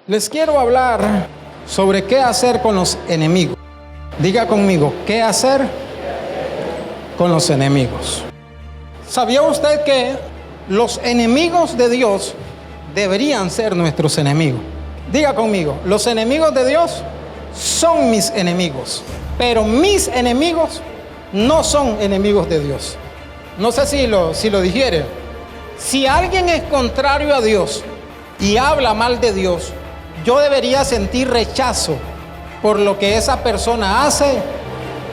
Les quiero hablar sobre qué hacer con los enemigos. Diga conmigo, ¿qué hacer con los enemigos? ¿Sabía usted que los enemigos de Dios deberían ser nuestros enemigos? Diga conmigo, los enemigos de Dios son mis enemigos, pero mis enemigos no son enemigos de Dios. No sé si lo dijere. Si alguien es contrario a Dios y habla mal de Dios, yo debería sentir rechazo por lo que esa persona hace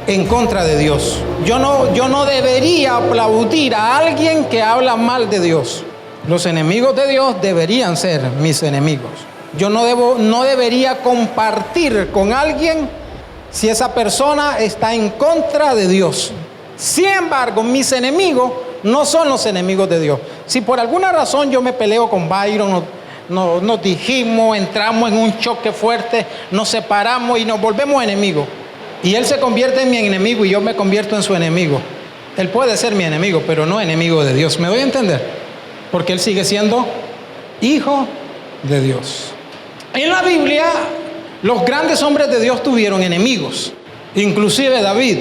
en contra de Dios. Yo no debería aplaudir a alguien que habla mal de Dios. Los enemigos de Dios deberían ser mis enemigos. Yo no debería compartir con alguien si esa persona está en contra de Dios. Sin embargo, mis enemigos no son los enemigos de Dios. Si por alguna razón yo me peleo con Byron, nos dijimos, entramos en un choque fuerte, nos separamos y nos volvemos enemigos, y él se convierte en mi enemigo y yo me convierto en su enemigo, él puede ser mi enemigo, pero no enemigo de Dios. ¿Me doy a entender? Porque él sigue siendo hijo de Dios. En la Biblia, los grandes hombres de Dios tuvieron enemigos. Inclusive David.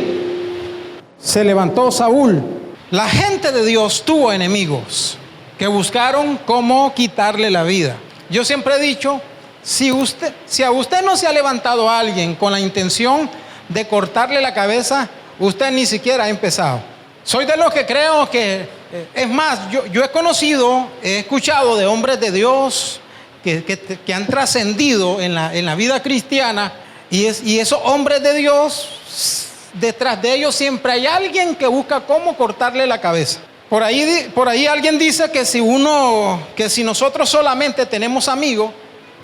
Se levantó Saúl. La gente de Dios tuvo enemigos que buscaron cómo quitarle la vida. Yo siempre he dicho, si a usted no se ha levantado a alguien con la intención de cortarle la cabeza, usted ni siquiera ha empezado. Soy de los que creo que, es más, yo he escuchado de hombres de Dios que han trascendido en la vida cristiana, y esos hombres de Dios, detrás de ellos siempre hay alguien que busca cómo cortarle la cabeza. Por ahí alguien dice que si nosotros solamente tenemos amigos,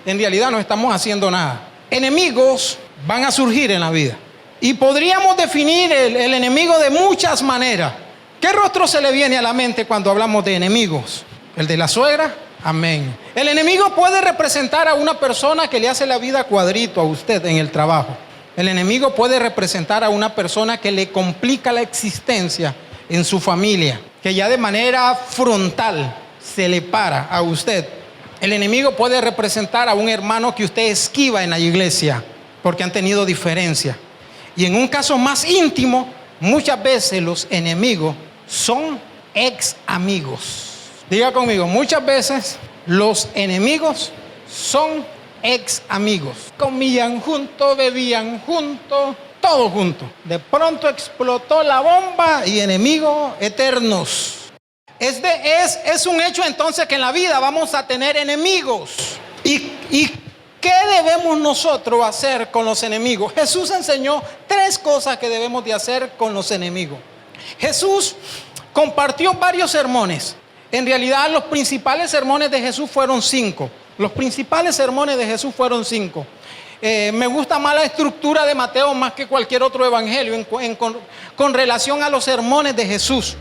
en realidad no estamos haciendo nada. Enemigos van a surgir en la vida. Y podríamos definir el enemigo de muchas maneras. ¿Qué rostro se le viene a la mente cuando hablamos de enemigos? ¿El de la suegra? Amén. El enemigo puede representar a una persona que le hace la vida cuadrito a usted en el trabajo. El enemigo puede representar a una persona que le complica la existencia en su familia, que ya de manera frontal se le para a usted. El enemigo puede representar a un hermano que usted esquiva en la iglesia porque han tenido diferencia. Y en un caso más íntimo, muchas veces los enemigos son ex amigos. Diga conmigo, muchas veces los enemigos son ex amigos. Comían juntos, bebían juntos, todo junto. De pronto explotó la bomba y enemigos eternos. Es un hecho entonces que en la vida vamos a tener enemigos. ¿Y qué debemos nosotros hacer con los enemigos? Jesús enseñó 3 cosas que debemos de hacer con los enemigos. Jesús compartió varios sermones. En realidad los principales sermones de Jesús fueron 5. Los principales sermones de Jesús fueron 5. Me gusta más la estructura de Mateo más que cualquier otro evangelio con relación a los sermones de Jesús.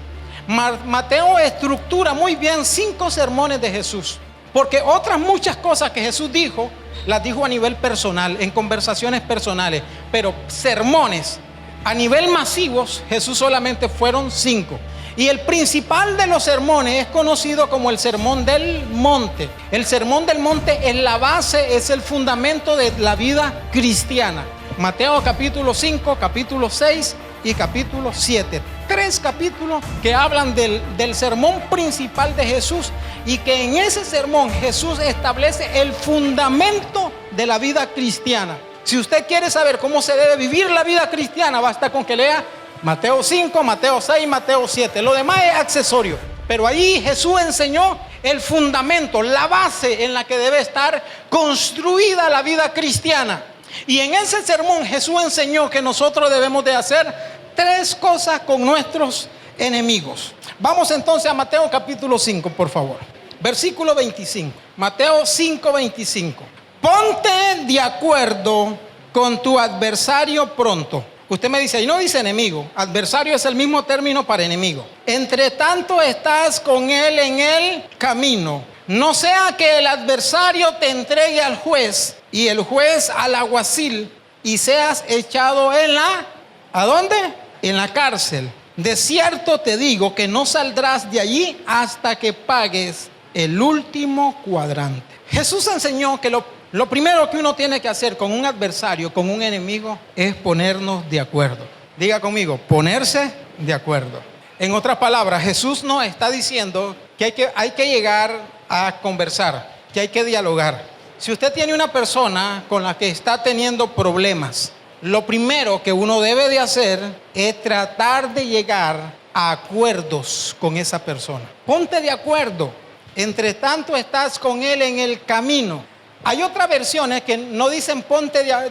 Mateo estructura muy bien 5 sermones de Jesús, porque otras muchas cosas que Jesús dijo, las dijo a nivel personal, en conversaciones personales, pero sermones a nivel masivos, Jesús solamente fueron 5. Y el principal de los sermones es conocido como el Sermón del Monte. El Sermón del Monte es la base, es el fundamento de la vida cristiana. Mateo capítulo 5, capítulo 6 y capítulo 7. 3 capítulos que hablan del sermón principal de Jesús, y que en ese sermón Jesús establece el fundamento de la vida cristiana. Si usted quiere saber cómo se debe vivir la vida cristiana, basta con que lea Mateo 5, Mateo 6, Mateo 7. Lo demás es accesorio. Pero ahí Jesús enseñó el fundamento, la base en la que debe estar construida la vida cristiana. Y en ese sermón Jesús enseñó que nosotros debemos de hacer 3 cosas con nuestros enemigos. Vamos entonces a Mateo capítulo 5, por favor. Versículo 25. Mateo 5, 25. Ponte de acuerdo con tu adversario pronto. Usted me dice, ahí no dice enemigo. Adversario es el mismo término para enemigo. Entre tanto estás con él en el camino. No sea que el adversario te entregue al juez y el juez al alguacil y seas echado en la... ¿A dónde? En la cárcel. De cierto te digo que no saldrás de allí hasta que pagues el último cuadrante. Jesús enseñó que lo Lo primero que uno tiene que hacer con un adversario, con un enemigo, es ponernos de acuerdo. Diga conmigo, ponerse de acuerdo. En otras palabras, Jesús nos está diciendo que hay que llegar a conversar, que hay que dialogar. Si usted tiene una persona con la que está teniendo problemas, lo primero que uno debe de hacer es tratar de llegar a acuerdos con esa persona. Ponte de acuerdo. Entre tanto estás con él en el camino. Hay otras versiones que no dicen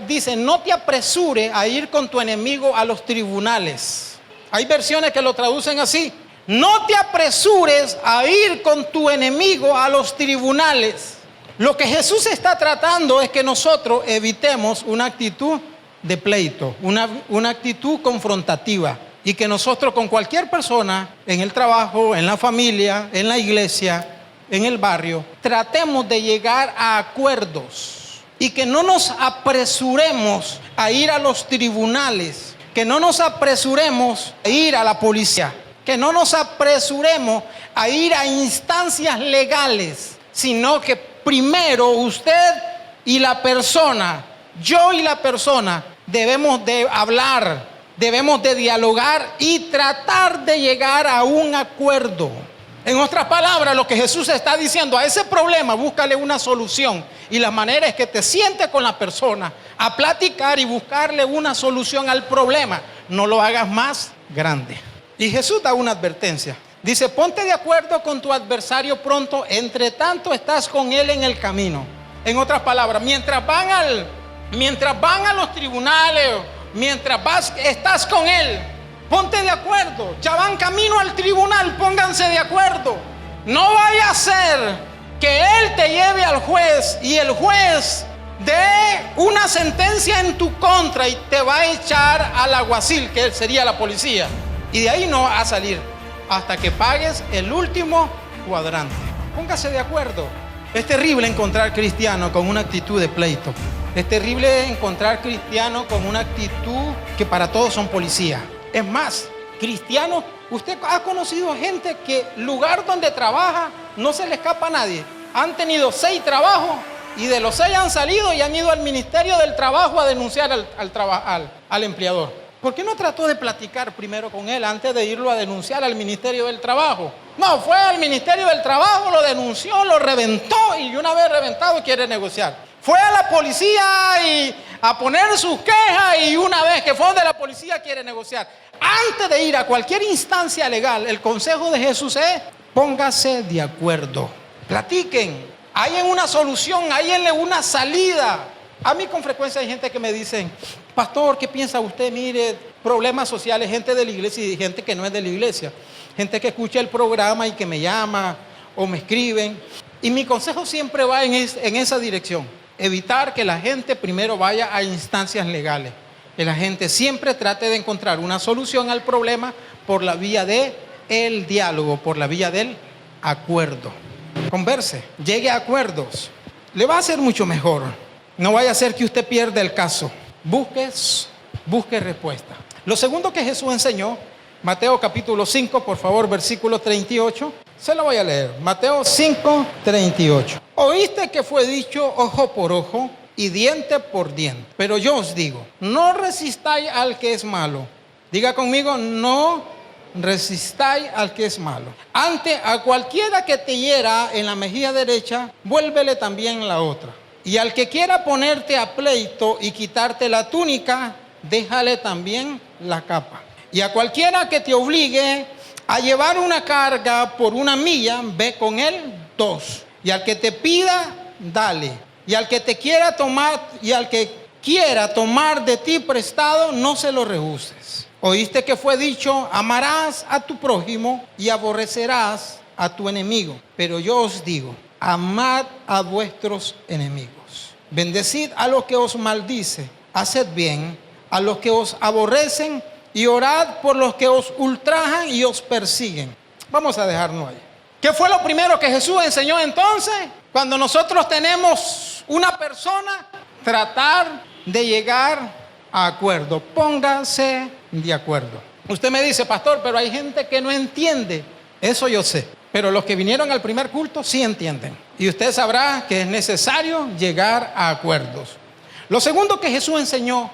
dicen no te apresures a ir con tu enemigo a los tribunales. Hay versiones que lo traducen así: no te apresures a ir con tu enemigo a los tribunales. Lo que Jesús está tratando es que nosotros evitemos una actitud de pleito, una actitud confrontativa, y que nosotros con cualquier persona, en el trabajo, en la familia, en la iglesia, en el barrio, tratemos de llegar a acuerdos y que no nos apresuremos a ir a los tribunales, que no nos apresuremos a ir a la policía, que no nos apresuremos a ir a instancias legales, sino que primero usted y la persona, yo y la persona, debemos de hablar, debemos de dialogar y tratar de llegar a un acuerdo. En otras palabras, lo que Jesús está diciendo: a ese problema búscale una solución, y la manera es que te sientes con la persona a platicar y buscarle una solución al problema. No lo hagas más grande. Y Jesús da una advertencia. Dice: ponte de acuerdo con tu adversario pronto, entre tanto estás con él en el camino. En otras palabras, mientras van a los tribunales, estás con él, ponte de acuerdo. Ya van camino al tribunal, pónganse de acuerdo. No vaya a ser que él te lleve al juez y el juez dé una sentencia en tu contra y te va a echar al alguacil, que sería la policía, y de ahí no va a salir hasta que pagues el último cuadrante. Póngase de acuerdo. Es terrible encontrar cristianos con una actitud de pleito. Es terrible encontrar cristianos con una actitud que para todos son policías. Es más, cristianos, usted ha conocido gente que lugar donde trabaja no se le escapa a nadie. Han tenido 6 trabajos y de los 6 han salido y han ido al Ministerio del Trabajo a denunciar al empleador. ¿Por qué no trató de platicar primero con él antes de irlo a denunciar al Ministerio del Trabajo? No, fue al Ministerio del Trabajo, lo denunció, lo reventó, y una vez reventado quiere negociar. Fue a la policía y a poner sus quejas, y una vez que fue de la policía quiere negociar. Antes de ir a cualquier instancia legal, el consejo de Jesús es: póngase de acuerdo, platiquen, hay una solución, hay una salida. A mí con frecuencia hay gente que me dice: pastor, ¿qué piensa usted? Mire, problemas sociales, gente de la iglesia y gente que no es de la iglesia, gente que escucha el programa y que me llama o me escriben, y mi consejo siempre va en esa dirección: evitar que la gente primero vaya a instancias legales, que la gente siempre trate de encontrar una solución al problema por la vía del diálogo, por la vía del acuerdo. Converse, llegue a acuerdos, le va a hacer mucho mejor. No vaya a ser que usted pierda el caso. Busque respuesta. Lo segundo que Jesús enseñó, Mateo capítulo 5, por favor, versículo 38. Se lo voy a leer. Mateo 5, 38. Oíste que fue dicho ojo por ojo y diente por diente. Pero yo os digo, no resistáis al que es malo. Diga conmigo, no resistáis al que es malo. Antes, a cualquiera que te hiera en la mejilla derecha, vuélvele también la otra. Y al que quiera ponerte a pleito y quitarte la túnica, déjale también la capa. Y a cualquiera que te obligue a llevar una carga por 1 milla, ve con él 2. Y al que te pida, dale. Y al que quiera tomar de ti prestado, no se lo rehuses. Oíste que fue dicho: amarás a tu prójimo y aborrecerás a tu enemigo. Pero yo os digo, amad a vuestros enemigos. Bendecid a los que os maldice, haced bien a los que os aborrecen y orad por los que os ultrajan y os persiguen. Vamos a dejarnos ahí. ¿Qué fue lo primero que Jesús enseñó entonces? Cuando nosotros tenemos una persona, tratar de llegar a acuerdo. Póngase de acuerdo. Usted me dice: pastor, pero hay gente que no entiende. Eso yo sé. Pero los que vinieron al primer culto sí entienden. Y usted sabrá que es necesario llegar a acuerdos. Lo segundo que Jesús enseñó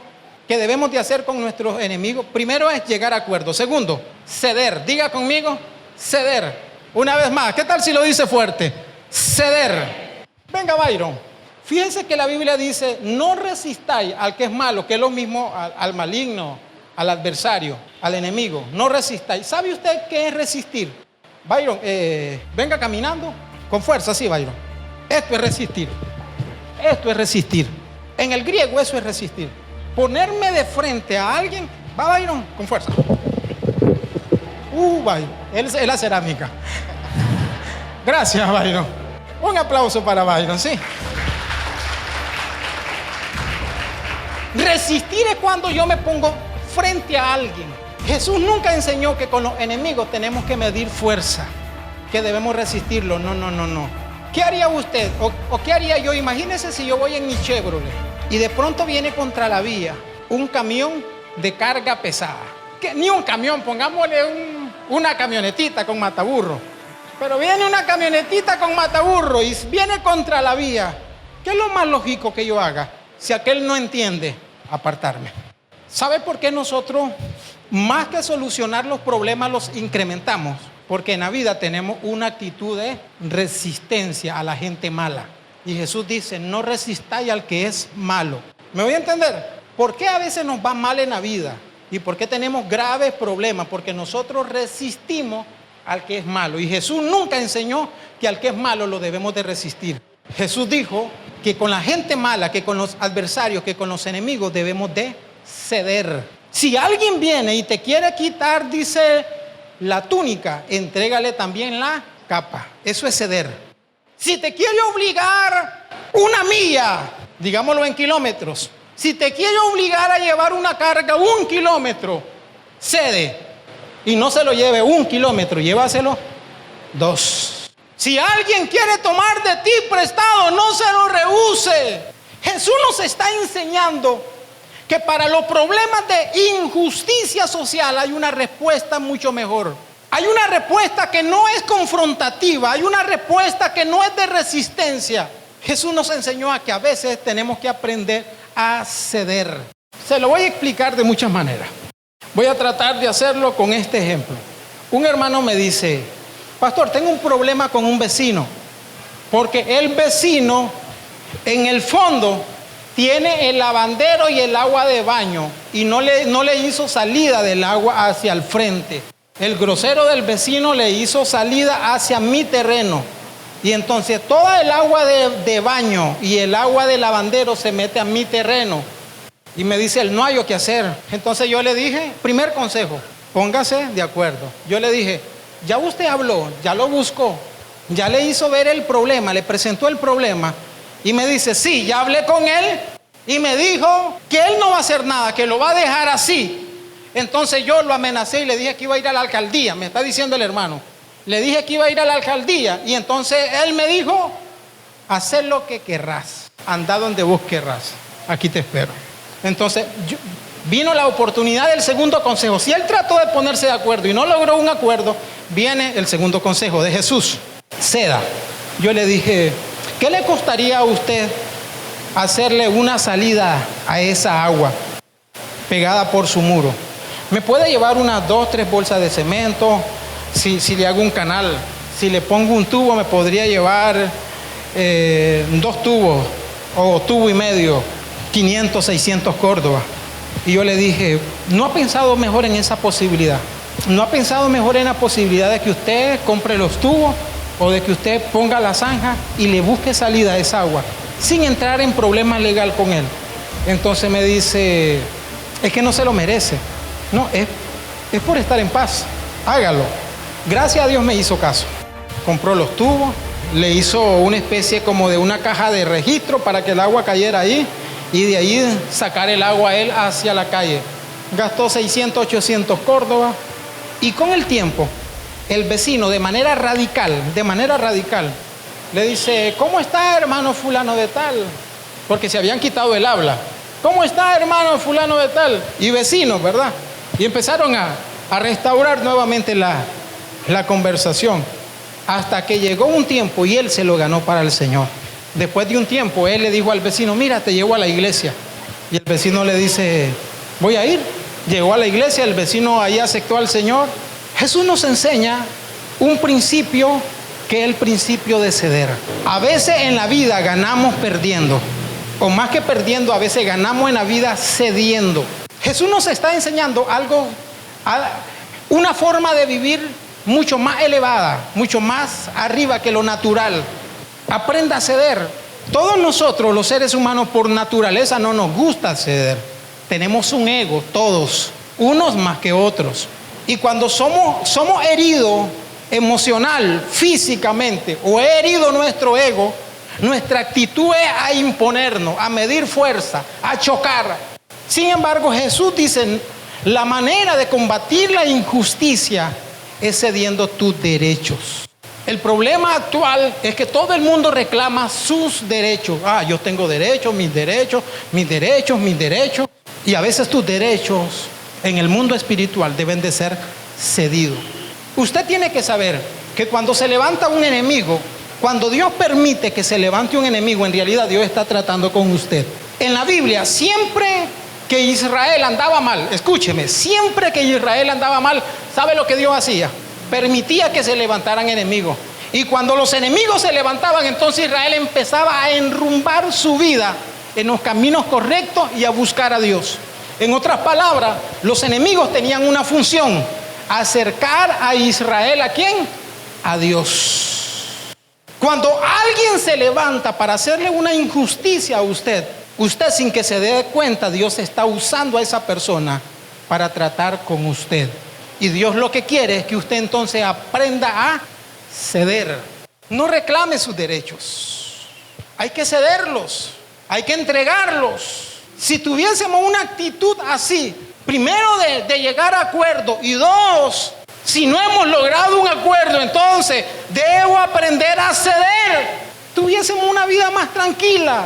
que debemos de hacer con nuestros enemigos, primero es llegar a acuerdos. Segundo, ceder. Diga conmigo, ceder. Una vez más, ¿qué tal si lo dice fuerte? Ceder. Venga, Byron. Fíjense que la Biblia dice, no resistáis al que es malo, que es lo mismo al maligno, al adversario, al enemigo. No resistáis. ¿Sabe usted qué es resistir? Byron, venga caminando con fuerza, sí, Byron. Esto es resistir. Esto es resistir. En el griego eso es resistir. Ponerme de frente a alguien. Va, Byron, con fuerza. Byron, él es la cerámica. Gracias, Byron. Un aplauso para Byron, sí. Resistir es cuando yo me pongo frente a alguien. Jesús nunca enseñó que con los enemigos tenemos que medir fuerza, que debemos resistirlo. No. ¿Qué haría usted? ¿O qué haría yo? Imagínese si yo voy en mi Chevrolet y de pronto viene contra la vía un camión de carga pesada. Que ni un camión, pongámosle una camionetita con mataburro. Pero viene una camionetita con mataburro y viene contra la vía. ¿Qué es lo más lógico que yo haga? Si aquel no entiende, apartarme. ¿Sabe por qué nosotros, más que solucionar los problemas, los incrementamos? Porque en la vida tenemos una actitud de resistencia a la gente mala. Y Jesús dice, no resistáis al que es malo. ¿Me voy a entender? ¿Por qué a veces nos va mal en la vida? ¿Y por qué tenemos graves problemas? Porque nosotros resistimos al que es malo. Y Jesús nunca enseñó que al que es malo lo debemos de resistir. Jesús dijo que con la gente mala, que con los adversarios, que con los enemigos debemos de ceder. Si alguien viene y te quiere quitar, dice, la túnica, entrégale también la capa. Eso es ceder. Si te quiere obligar una milla, digámoslo en kilómetros, si te quiere obligar a llevar una carga 1 kilómetro, cede. Y no se lo lleve 1 kilómetro, llévaselo 2. Si alguien quiere tomar de ti prestado, no se lo rehúse. Jesús nos está enseñando que para los problemas de injusticia social hay una respuesta mucho mejor. Hay una respuesta que no es confrontativa, hay una respuesta que no es de resistencia. Jesús nos enseñó a que a veces tenemos que aprender a ceder. Se lo voy a explicar de muchas maneras. Voy a tratar de hacerlo con este ejemplo. Un hermano me dice, pastor, tengo un problema con un vecino, porque el vecino en el fondo tiene el lavandero y el agua de baño y no le hizo salida del agua hacia el frente. El grosero del vecino le hizo salida hacia mi terreno. Y entonces toda el agua de baño y el agua de lavandero se mete a mi terreno. Y me dice, no hay qué hacer. Entonces yo le dije, primer consejo, póngase de acuerdo. Yo le dije, ya usted habló, ya lo buscó, ya le hizo ver el problema, le presentó el problema. Y me dice, sí, ya hablé con él y me dijo que él no va a hacer nada, que lo va a dejar así. Entonces yo lo amenacé y le dije que iba a ir a la alcaldía, me está diciendo el hermano. Le dije que iba a ir a la alcaldía y entonces él me dijo, haz lo que querrás, anda donde vos querrás, aquí te espero. Entonces vino la oportunidad del segundo consejo. Si él trató de ponerse de acuerdo y no logró un acuerdo, viene el segundo consejo de Jesús, ceda. Yo le dije, ¿qué le costaría a usted hacerle una salida a esa agua pegada por su muro? ¿Me puede llevar unas 2, 3 bolsas de cemento? Si le hago un canal, si le pongo un tubo, me podría llevar 2 tubos o tubo y medio, 500, 600 Córdoba. Y yo le dije, ¿no ha pensado mejor en esa posibilidad? ¿No ha pensado mejor en la posibilidad de que usted compre los tubos o de que usted ponga la zanja y le busque salida a esa agua sin entrar en problemas legal con él? Entonces me dice, es que no se lo merece. No, es por estar en paz, hágalo. Gracias a Dios me hizo caso. Compró los tubos, le hizo una especie como de una caja de registro para que el agua cayera ahí y de ahí sacar el agua a él hacia la calle. Gastó 600, 800 Córdoba y con el tiempo el vecino de manera radical, le dice, ¿cómo está hermano fulano de tal? Porque se habían quitado el habla. ¿Cómo está hermano fulano de tal? Y vecinos, ¿verdad? Y empezaron a restaurar nuevamente la conversación. hasta que llegó un tiempo y él se lo ganó para el Señor. Después de un tiempo, él le dijo al vecino, mira, te llevo a la iglesia. Y el vecino le dice, voy a ir. Llegó a la iglesia, el vecino ahí aceptó al Señor. Jesús nos enseña un principio que es el principio de ceder. A veces en la vida ganamos perdiendo, o más que perdiendo, a veces ganamos en la vida cediendo. Jesús nos está enseñando algo, una forma de vivir mucho más elevada, mucho más arriba que lo natural. Aprenda a ceder. Todos nosotros, los seres humanos, por naturaleza no nos gusta ceder. Tenemos un ego, todos, unos más que otros. Y cuando somos heridos emocional, físicamente, o he herido nuestro ego, nuestra actitud es a imponernos, a medir fuerza, a chocar. Sin embargo, Jesús dice, la manera de combatir la injusticia es cediendo tus derechos. El problema actual es que todo el mundo reclama sus derechos. Yo tengo derechos, mis derechos, mis derechos, mis derechos. Y a veces tus derechos en el mundo espiritual deben de ser cedidos. Usted tiene que saber que cuando se levanta un enemigo, cuando Dios permite que se levante un enemigo, en realidad Dios está tratando con usted. En la Biblia, siempre que Israel andaba mal, escúcheme, siempre que Israel andaba mal, ¿sabe lo que Dios hacía? Permitía que se levantaran enemigos. Y cuando los enemigos se levantaban, entonces Israel empezaba a enrumbar su vida en los caminos correctos y a buscar a Dios. En otras palabras, los enemigos tenían una función: acercar a Israel, ¿a quién? A Dios. Cuando alguien se levanta para hacerle una injusticia a usted sin que se dé cuenta, Dios está usando a esa persona para tratar con usted. Y Dios lo que quiere es que usted entonces aprenda a ceder. No reclame sus derechos. Hay que cederlos, hay que entregarlos. Si tuviésemos una actitud así, primero de llegar a acuerdo, y dos, si no hemos logrado un acuerdo, entonces debo aprender a ceder, tuviésemos una vida más tranquila.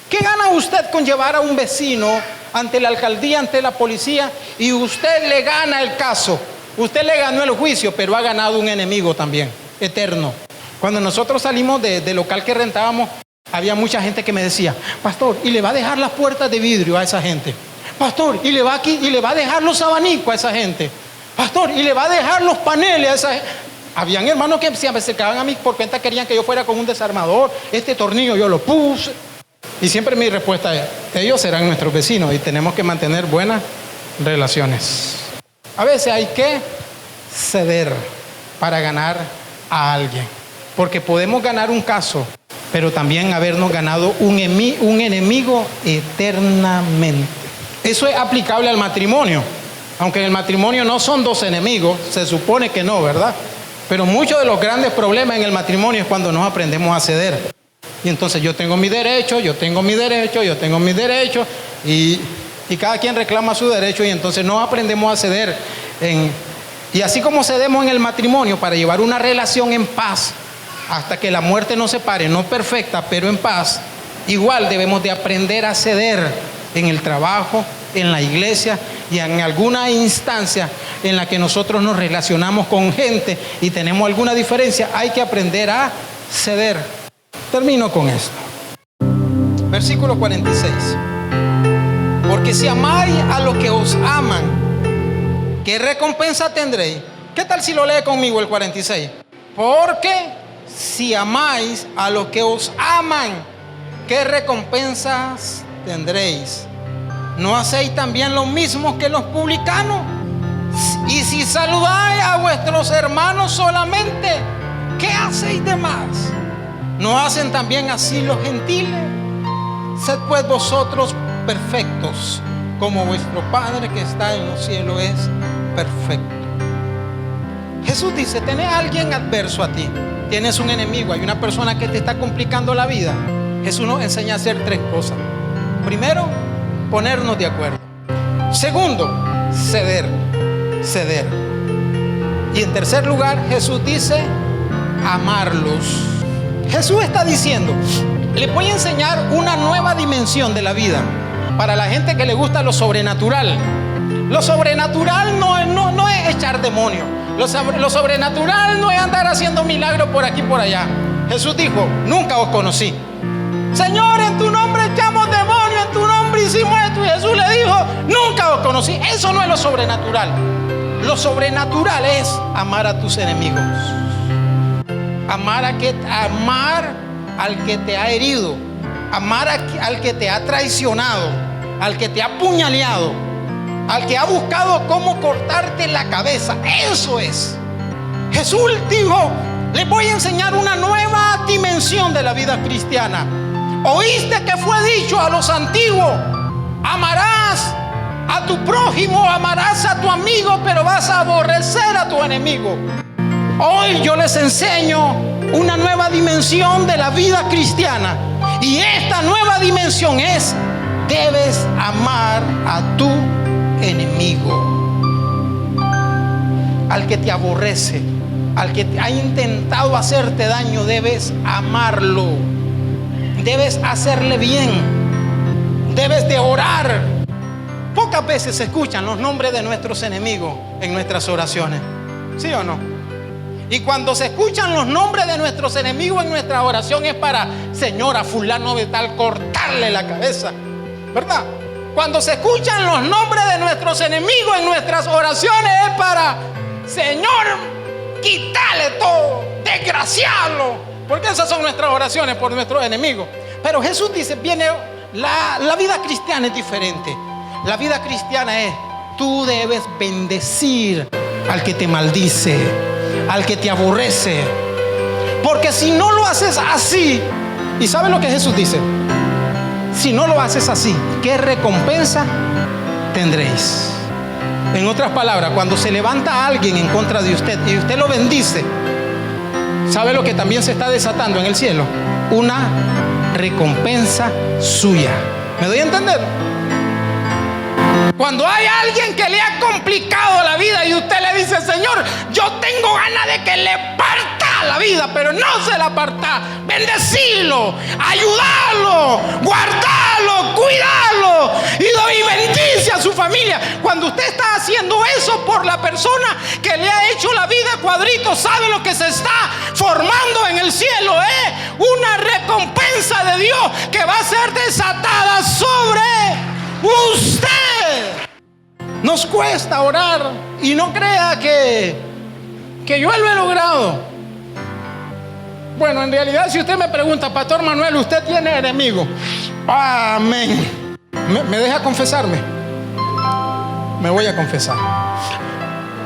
¿Qué gana usted con llevar a un vecino ante la alcaldía, ante la policía, y usted le gana el caso? Usted le ganó el juicio, pero ha ganado un enemigo también, eterno. Cuando nosotros salimos del local que rentábamos, había mucha gente que me decía, pastor, ¿y le va a dejar las puertas de vidrio a esa gente? Pastor, ¿y le va a dejar los abanicos a esa gente? Pastor, ¿y le va a dejar los paneles a esa gente? Habían hermanos que se acercaban a mí por cuenta, querían que yo fuera con un desarmador. Este tornillo yo lo puse. Y siempre mi respuesta es, ellos serán nuestros vecinos y tenemos que mantener buenas relaciones. A veces hay que ceder para ganar a alguien, porque podemos ganar un caso, pero también habernos ganado un enemigo eternamente. Eso es aplicable al matrimonio, aunque en el matrimonio no son dos enemigos, se supone que no, ¿verdad? Pero muchos de los grandes problemas en el matrimonio es cuando no aprendemos a ceder. Y entonces yo tengo mi derecho, yo tengo mi derecho, yo tengo mi derecho, y cada quien reclama su derecho, y entonces no aprendemos a ceder. Y así como cedemos en el matrimonio para llevar una relación en paz, hasta que la muerte nos separe, no perfecta, pero en paz, igual debemos de aprender a ceder en el trabajo, en la iglesia y en alguna instancia en la que nosotros nos relacionamos con gente y tenemos alguna diferencia. Hay que aprender a ceder. Termino con esto. Versículo 46. Porque si amáis a los que os aman, ¿qué recompensa tendréis? ¿Qué tal si lo lee conmigo el 46? Porque si amáis a los que os aman, ¿qué recompensas tendréis? ¿No hacéis también lo mismo que los publicanos? Y si saludáis a vuestros hermanos solamente, ¿qué hacéis de más? ¿No hacen también así los gentiles? Sed pues vosotros perfectos, como vuestro Padre que está en los cielos es perfecto. Jesús dice, ¿tenés a alguien adverso a ti? ¿Tienes un enemigo? ¿Hay una persona que te está complicando la vida? Jesús nos enseña a hacer tres cosas. Primero, ponernos de acuerdo. Segundo, ceder. Y en tercer lugar, Jesús dice, amarlos. Jesús está diciendo, les voy a enseñar una nueva dimensión de la vida. Para la gente que le gusta lo sobrenatural. Lo sobrenatural no es echar demonios. Lo sobrenatural no es andar haciendo milagros por aquí y por allá. Jesús dijo, nunca os conocí. Señor, en tu nombre echamos demonios, en tu nombre hicimos esto. Y Jesús le dijo, nunca os conocí. Eso no es lo sobrenatural. Lo sobrenatural es amar a tus enemigos. Amar al que te ha herido. Amar al que te ha traicionado. Al que te ha apuñaleado. Al que ha buscado cómo cortarte la cabeza. Eso es. Jesús dijo, les voy a enseñar una nueva dimensión de la vida cristiana. Oíste que fue dicho a los antiguos, amarás a tu prójimo, amarás a tu amigo, pero vas a aborrecer a tu enemigo. Hoy yo les enseño una nueva dimensión de la vida cristiana. Y esta nueva dimensión es, debes amar a tu enemigo. Al que te aborrece, al que ha intentado hacerte daño, debes amarlo. Debes hacerle bien. Debes de orar. Pocas veces se escuchan los nombres de nuestros enemigos en nuestras oraciones. ¿Sí o no? Y cuando se escuchan los nombres de nuestros enemigos en nuestra oración es para, señora, fulano de tal, cortarle la cabeza, ¿verdad? Cuando se escuchan los nombres de nuestros enemigos en nuestras oraciones es para, Señor, quítale todo, desgraciarlo. Porque esas son nuestras oraciones por nuestros enemigos. Pero Jesús dice, viene la vida cristiana es diferente. La vida cristiana es, tú debes bendecir al que te maldice, al que te aborrece. Porque si no lo haces así, ¿y sabes lo que Jesús dice? Si no lo haces así, ¿qué recompensa tendréis? En otras palabras, cuando se levanta alguien en contra de usted y usted lo bendice, ¿sabe lo que también se está desatando en el cielo? Una recompensa suya. ¿Me doy a entender? Cuando hay alguien que le ha complicado la vida y usted le dice, Señor, yo tengo ganas de que le parta la vida, pero no se la parta. Bendecilo, ayudarlo, guardarlo, cuidarlo y bendice a su familia. Cuando usted está haciendo eso por la persona que le ha hecho la vida cuadritos, ¿sabe lo que se está formando en el cielo? Una recompensa de Dios que va a ser desatada sobre usted. Nos cuesta orar y no crea que yo lo he logrado. Bueno, en realidad, si usted me pregunta, Pastor Manuel, ¿usted tiene enemigos? Amén. ¿Me deja confesarme? Me voy a confesar.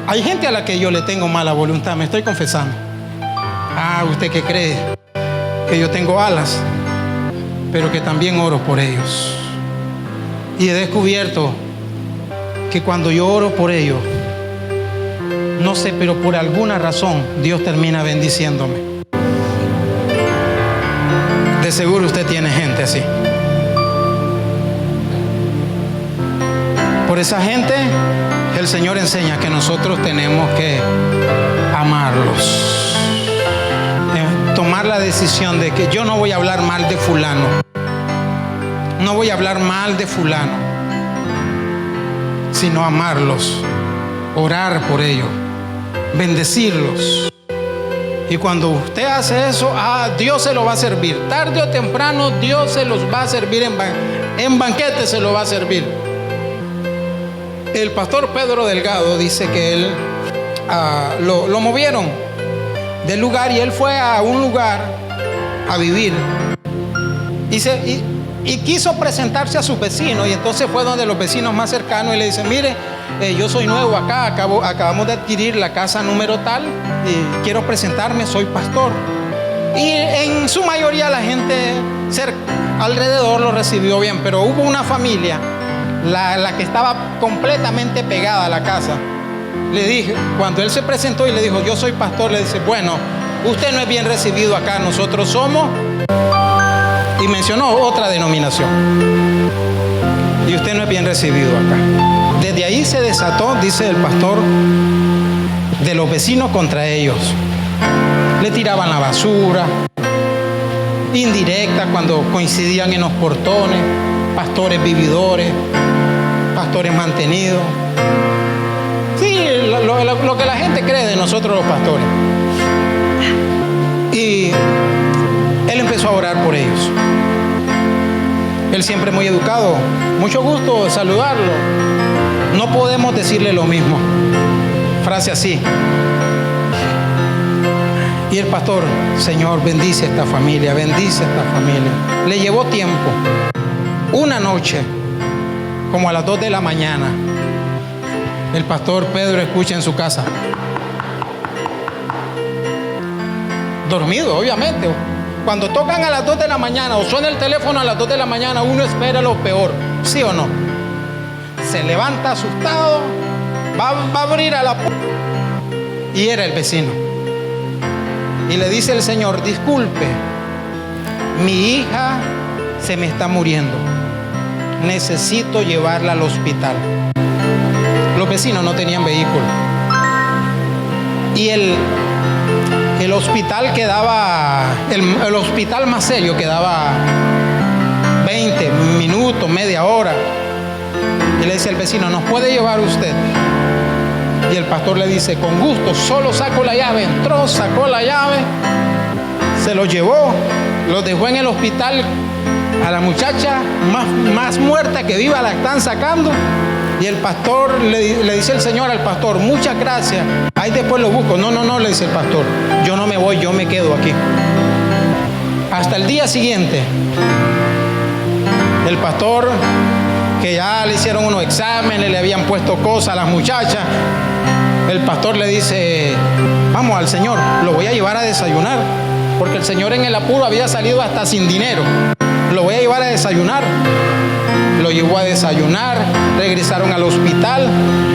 Hay gente a la que yo le tengo mala voluntad, me estoy confesando. ¿Usted qué cree? Que yo tengo alas, pero que también oro por ellos. Y he descubierto que cuando yo oro por ellos, no sé, pero por alguna razón Dios termina bendiciéndome. De seguro usted tiene gente así. Por esa gente el Señor enseña que nosotros tenemos que amarlos. Tomar la decisión de que yo no voy a hablar mal de fulano. No voy a hablar mal de fulano, sino amarlos, orar por ellos, bendecirlos. Y cuando usted hace eso, Dios se lo va a servir. Tarde o temprano Dios se los va a servir en banquete, se lo va a servir. El pastor Pedro Delgado dice que él lo movieron del lugar y él fue a un lugar a vivir. Y quiso presentarse a sus vecinos, y entonces fue donde los vecinos más cercanos y le dicen, mire, yo soy nuevo acá, acabamos de adquirir la casa número tal y quiero presentarme, soy pastor. Y en su mayoría la gente alrededor lo recibió bien, pero hubo una familia, la que estaba completamente pegada a la casa. Le dije, cuando él se presentó y le dijo, yo soy pastor, le dice, bueno, usted no es bien recibido acá, nosotros somos... Y mencionó otra denominación. Y usted no es bien recibido acá. Desde ahí se desató, dice el pastor, de los vecinos contra ellos. Le tiraban la basura, indirecta cuando coincidían en los portones, pastores vividores, pastores mantenidos. Sí, lo que la gente cree de nosotros los pastores. Y él empezó a orar por ellos. Él siempre muy educado. Mucho gusto saludarlo. No podemos decirle lo mismo. Frase así. Y el pastor: Señor, bendice esta familia, bendice esta familia. Le llevó tiempo. Una noche, como a las 2 de la mañana, el pastor Pedro escucha en su casa, dormido obviamente. Cuando tocan a las 2 de la mañana o suena el teléfono a las 2 de la mañana, uno espera lo peor, ¿sí o no? Se levanta asustado, va a abrir a la puerta, y era el vecino. Y le dice el Señor: disculpe, mi hija se me está muriendo, necesito llevarla al hospital. Los vecinos no tenían vehículo. Y el hospital quedaba, el hospital más serio quedaba 20 minutos, media hora. Y le dice el vecino: ¿nos puede llevar usted? Y el pastor le dice: con gusto, solo saco la llave. Entró, sacó la llave, se lo llevó, lo dejó en el hospital. A la muchacha más muerta que viva la están sacando. Y el pastor le dice el Señor al pastor: muchas gracias, ahí después lo busco. No, le dice el pastor, yo no me voy, yo me quedo aquí. Hasta el día siguiente, el pastor, que ya le hicieron unos exámenes, le habían puesto cosas a las muchachas, el pastor le dice: vamos al Señor, lo voy a llevar a desayunar, porque el Señor en el apuro había salido hasta sin dinero. Lo voy a llevar a desayunar. Lo llevó a desayunar, regresaron al hospital,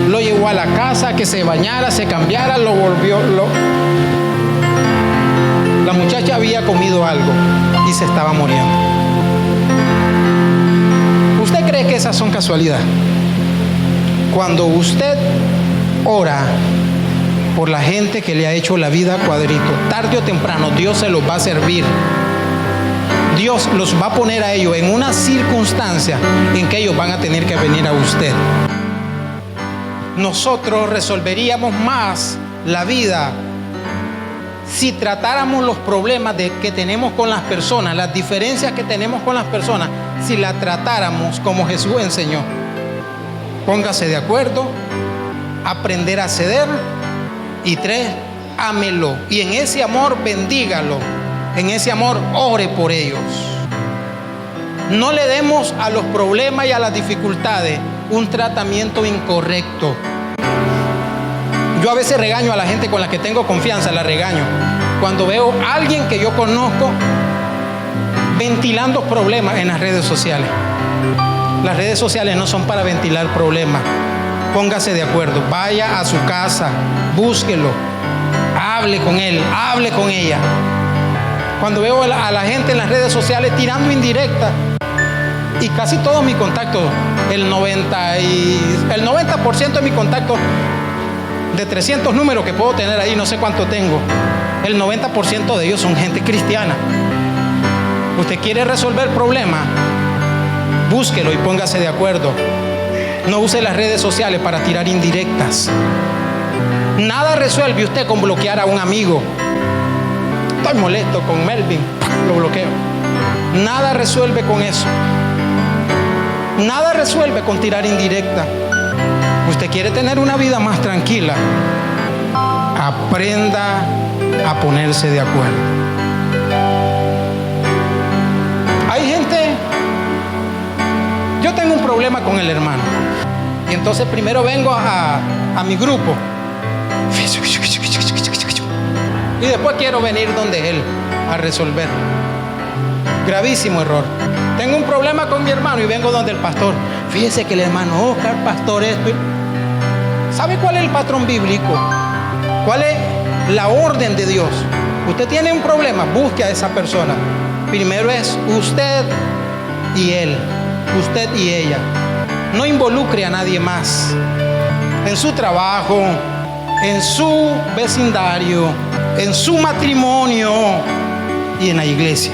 lo llevó a la casa, que se bañara, se cambiara, lo volvió. La muchacha había comido algo y se estaba muriendo. ¿Usted cree que esas son casualidades? Cuando usted ora por la gente que le ha hecho la vida cuadrito, tarde o temprano Dios se los va a servir. Dios los va a poner a ellos en una circunstancia en que ellos van a tener que venir a usted. Nosotros resolveríamos más la vida si tratáramos los problemas que tenemos con las personas, las diferencias que tenemos con las personas, si las tratáramos como Jesús enseñó. Póngase de acuerdo, aprender a ceder, y 3, ámelo, y en ese amor bendígalo. En ese amor ore por ellos. No le demos a los problemas y a las dificultades un tratamiento incorrecto. Yo a veces regaño a la gente con la que tengo confianza, la regaño. Cuando veo a alguien que yo conozco ventilando problemas en las redes sociales. Las redes sociales no son para ventilar problemas. Póngase de acuerdo, vaya a su casa, búsquelo, hable con él, hable con ella. Cuando veo a la gente en las redes sociales tirando indirectas, y casi todos mis contactos, el 90% de mis contactos, de 300 números que puedo tener ahí, no sé cuánto tengo, el 90% de ellos son gente cristiana. Usted quiere resolver problemas, búsquelo y póngase de acuerdo. No use las redes sociales para tirar indirectas. Nada resuelve usted con bloquear a un amigo. Estoy molesto con Melvin, lo bloqueo. Nada resuelve con eso. Nada resuelve con tirar indirecta. Usted quiere tener una vida más tranquila, aprenda a ponerse de acuerdo. Hay gente, yo tengo un problema con el hermano, y entonces primero vengo a mi grupo, y después quiero venir donde él a resolver. Gravísimo error. Tengo un problema con mi hermano y vengo donde el pastor. Fíjese que el hermano Oscar, pastor, esto. ¿Sabe cuál es el patrón bíblico? ¿Cuál es la orden de Dios? Usted tiene un problema, busque a esa persona. Primero es usted y él, usted y ella. No involucre a nadie más. En su trabajo, en su vecindario, en su matrimonio y en la iglesia.